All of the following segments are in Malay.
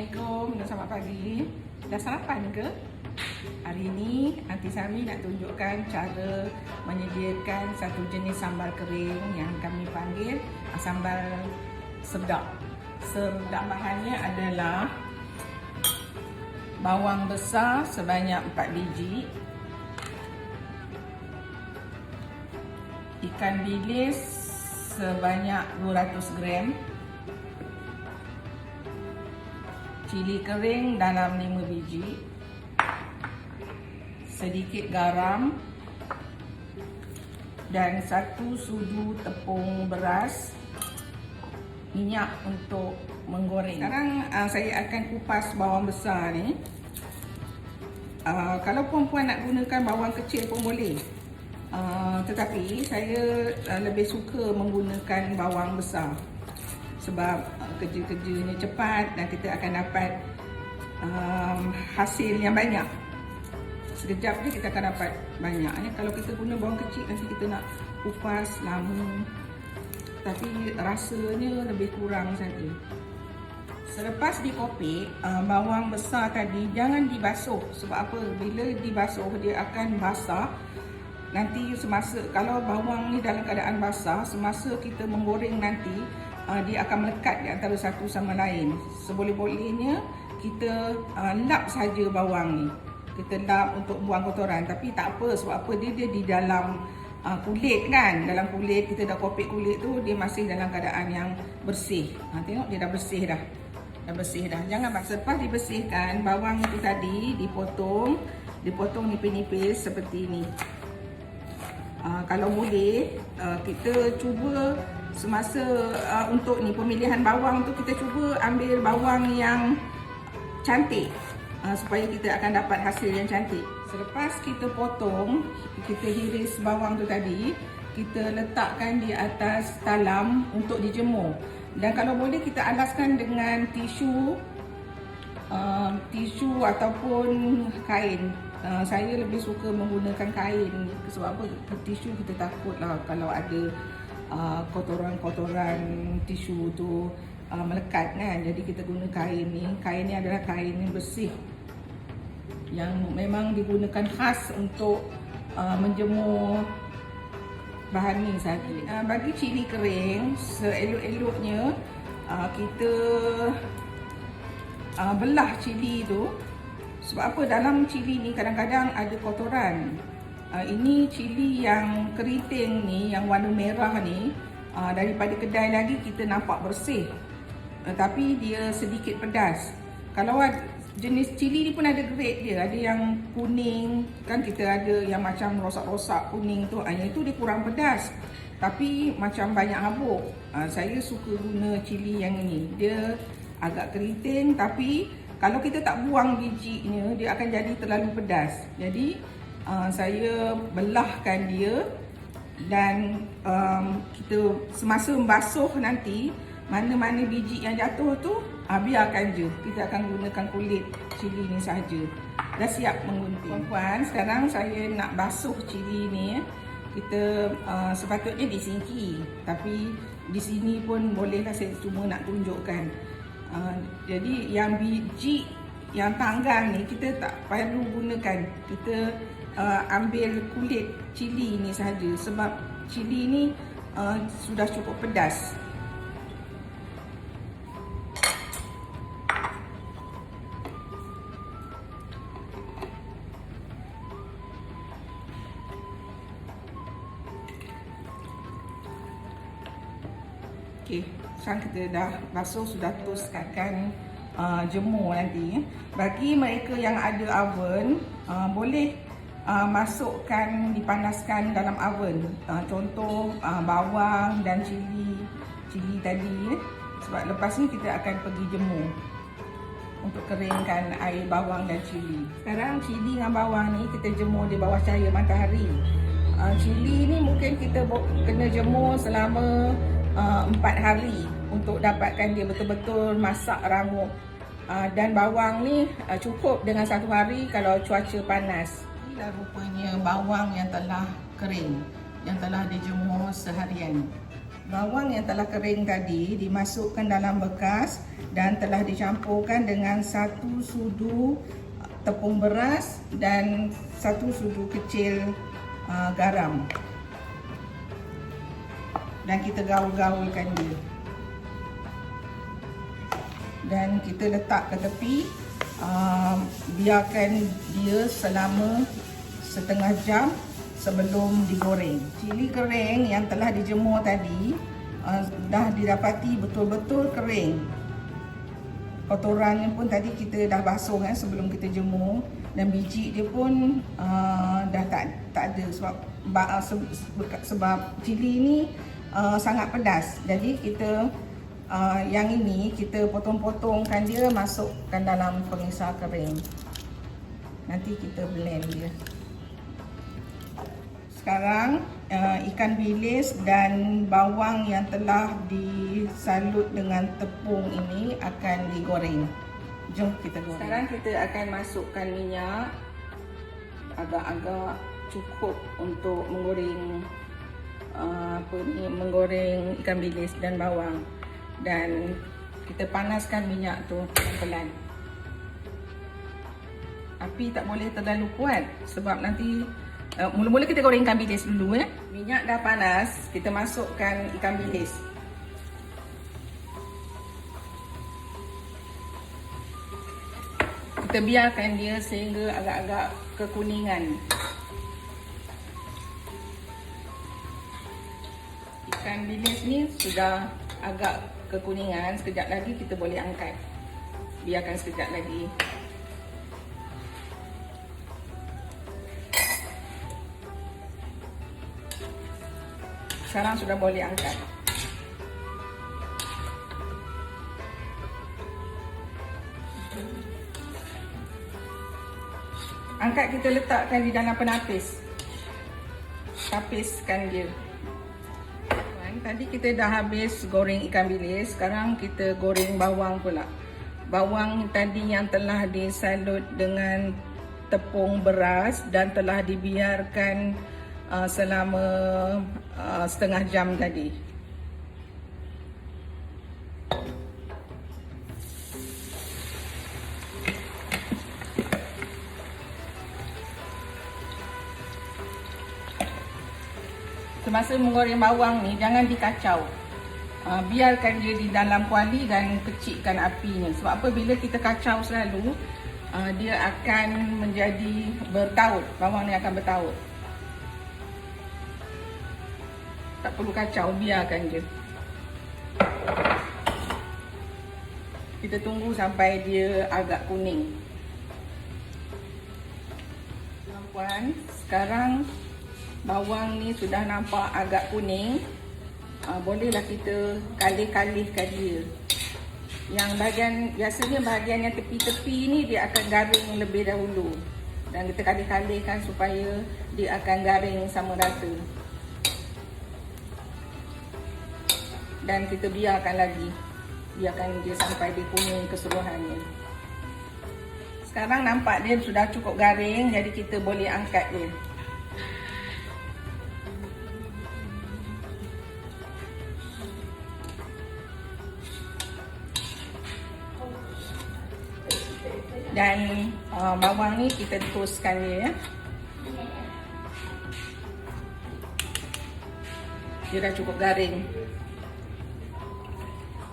Assalamualaikum, selamat pagi. Dah sarapan ke? Hari ini Aunty Sami nak tunjukkan cara menyediakan satu jenis sambal kering yang kami panggil sambal sedap. Bahannya adalah bawang besar sebanyak 4 biji, ikan bilis sebanyak 200 gram, cili kering dalam 5 biji, sedikit garam dan 1 sudu tepung beras, minyak untuk menggoreng. Sekarang saya akan kupas bawang besar ni. Kalau perempuan nak gunakan bawang kecil pun boleh. Tetapi saya lebih suka menggunakan bawang besar sebab kerja-kerjanya cepat dan kita akan dapat hasil yang banyak. Sekejap je kita akan dapat banyak. Kalau kita guna bawang kecil nanti kita nak kupas lama, tapi rasanya lebih kurang saja. Selepas dikopek, bawang besar tadi jangan dibasuh. Sebab apa? Bila dibasuh dia akan basah. Nanti semasa kalau bawang ni dalam keadaan basah, semasa kita menggoreng nanti dia akan melekat di antara satu sama lain. Seboleh-bolehnya kita lap saja bawang ni. Kita lap untuk buang kotoran, tapi tak apa. Sebab apa? Dia di dalam kulit kan. Dalam kulit kita dah kopek kulit tu, dia masih dalam keadaan yang bersih. Tengok dia dah bersih dah. Dah bersih dah. Jangan basuh. Lepas dibersihkan, bawang itu tadi dipotong nipis-nipis seperti ni. Kalau boleh kita cuba semasa untuk ni pemilihan bawang tu, kita cuba ambil bawang yang cantik supaya kita akan dapat hasil yang cantik. Selepas kita potong, kita hiris bawang tu tadi, kita letakkan di atas talam untuk dijemur. Dan kalau boleh kita alaskan dengan tisu ataupun kain. Saya lebih suka menggunakan kain. Sebab apa? Tisu kita takutlah kalau ada kotoran-kotoran tisu tu melekat kan. Jadi kita guna kain ni. Kain ni adalah kain yang bersih, yang memang digunakan khas untuk menjemur bahan ni saja. Bagi cili kering, seelok-eloknya kita belah cili tu. Sebab apa? Dalam cili ni kadang-kadang ada kotoran. Ini cili yang keriting ni, yang warna merah ni, daripada kedai lagi kita nampak bersih, tapi dia sedikit pedas. Kalau jenis cili ni pun ada grade dia. Ada yang kuning kan, kita ada yang macam rosak-rosak kuning tu, yang itu dia kurang pedas tapi macam banyak habuk. Saya suka guna cili yang ini. Dia agak keriting, tapi kalau kita tak buang bijinya, dia akan jadi terlalu pedas. Jadi saya belahkan dia, dan kita semasa membasuh nanti, mana-mana biji yang jatuh tu biarkan je. Kita akan gunakan kulit cili ni saja. Dah siap menggunting. Puan-puan, sekarang saya nak basuh cili ni. Kita sepatutnya disingki, tapi di sini pun bolehlah, saya cuma nak tunjukkan. Jadi yang biji yang tanggang ni kita tak perlu gunakan. Kita ambil kulit cili ni saja, sebab cili ni sudah cukup pedas. Okey, sekarang kita dah basuh, sudah teruskan jemur nanti. Bagi mereka yang ada oven, boleh masukkan, dipanaskan dalam oven. Contoh bawang dan cili tadi. Sebab lepas ni kita akan pergi jemur untuk keringkan air bawang dan cili. Sekarang cili dengan bawang ni kita jemur di bawah cahaya matahari. Cili ni mungkin kita kena jemur selama 4 hari untuk dapatkan dia betul-betul masak rangup. Dan bawang ni cukup dengan 1 hari kalau cuaca panas. Inilah rupanya bawang yang telah kering, yang telah dijemur seharian. Bawang yang telah kering tadi dimasukkan dalam bekas dan telah dicampurkan dengan 1 sudu tepung beras dan 1 sudu kecil garam. Dan kita gaul-gaulkan dia. Dan kita letak ke tepi, biarkan dia selama setengah jam sebelum digoreng. Cili kering yang telah dijemur tadi dah didapati betul-betul kering. Kotorannya pun tadi kita dah basuh sebelum kita jemur, dan biji dia pun dah tak ada sebab cili ni sangat pedas. Jadi kita yang ini kita potong-potongkan dia, masukkan dalam pengisar kering. Nanti kita blend dia. Sekarang ikan bilis dan bawang yang telah disalut dengan tepung ini akan digoreng. Jom kita goreng. Sekarang kita akan masukkan minyak agak-agak cukup untuk menggoreng menggoreng ikan bilis dan bawang, dan kita panaskan minyak tu pelan-pelan. Api tak boleh terlalu kuat sebab nanti mula-mula kita goreng ikan bilis dulu ya. Minyak dah panas, kita masukkan ikan bilis. Kita biarkan dia sehingga agak-agak kekuningan. Ikan bilis ni sudah agak kekuningan, sekejap lagi kita boleh angkat. Biarkan sekejap lagi. Sekarang sudah boleh angkat. Angkat, kita letakkan di dalam penapis. Tapiskan dia. Tadi kita dah habis goreng ikan bilis, sekarang kita goreng bawang pula. Bawang tadi yang telah disalut dengan tepung beras dan telah dibiarkan selama setengah jam tadi. Semasa menggoreng bawang ni jangan dikacau. Biarkan dia di dalam kuali dan kecilkan apinya. Sebab apa, bila kita kacau selalu, dia akan menjadi bertaut. Bawang ni akan bertaut. Tak perlu kacau, biarkan je. Kita tunggu sampai dia agak kuning. Puan, sekarang bawang ni sudah nampak agak kuning. Bolehlah kita kalih-kalihkan dia. Yang biasanya bahagian yang tepi-tepi ni dia akan garing lebih dahulu. Dan kita kalih-kalihkan supaya dia akan garing sama rata. Dan kita biarkan lagi. Biarkan dia sampai dia kuning keseluruhannya. Sekarang nampak dia sudah cukup garing, jadi kita boleh angkat dia. Dan bawang ni kita toastkan dia ya. Dia dah cukup garing.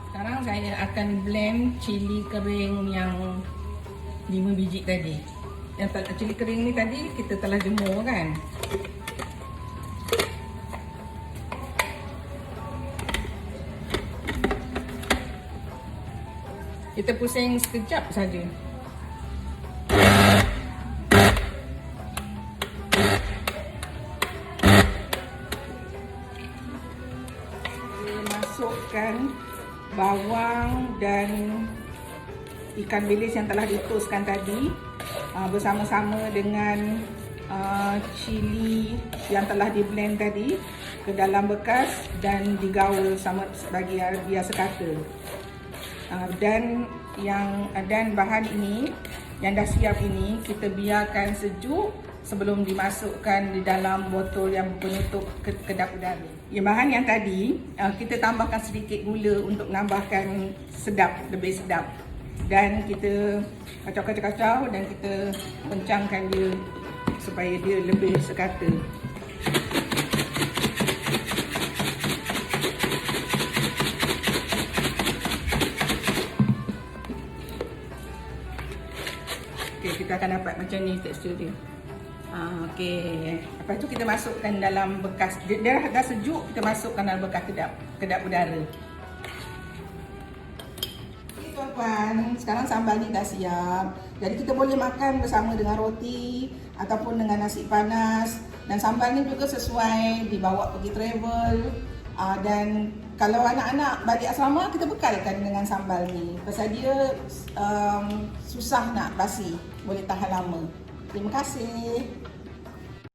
Sekarang saya akan blend cili kering yang 5 biji tadi. Yang cili kering ni tadi kita telah jemur kan. Kita pusing sekejap saja. Masukkan bawang dan ikan bilis yang telah ditoastkan tadi bersama-sama dengan cili yang telah di blend tadi ke dalam bekas dan digaul sama bagi biar sekata. Dan bahan ini yang dah siap ini kita biarkan sejuk sebelum dimasukkan di dalam botol yang penutup kedap udara. Bahan yang tadi, kita tambahkan sedikit gula untuk menambahkan sedap, lebih sedap. Dan kita kacau-kacau dan kita pencangkan dia supaya dia lebih sekata. Okay, kita akan dapat macam ni tekstur dia. Okey. Lepas tu kita masukkan dalam bekas. Dia dah sejuk, kita masukkan dalam bekas kedap udara. Okey tuan-tuan, sekarang sambal ni dah siap. Jadi kita boleh makan bersama dengan roti ataupun dengan nasi panas. Dan sambal ni juga sesuai dibawa pergi travel. Dan kalau anak-anak balik asrama, kita bekalkan dengan sambal ni. Pasal dia susah nak basi, boleh tahan lama. Terima kasih.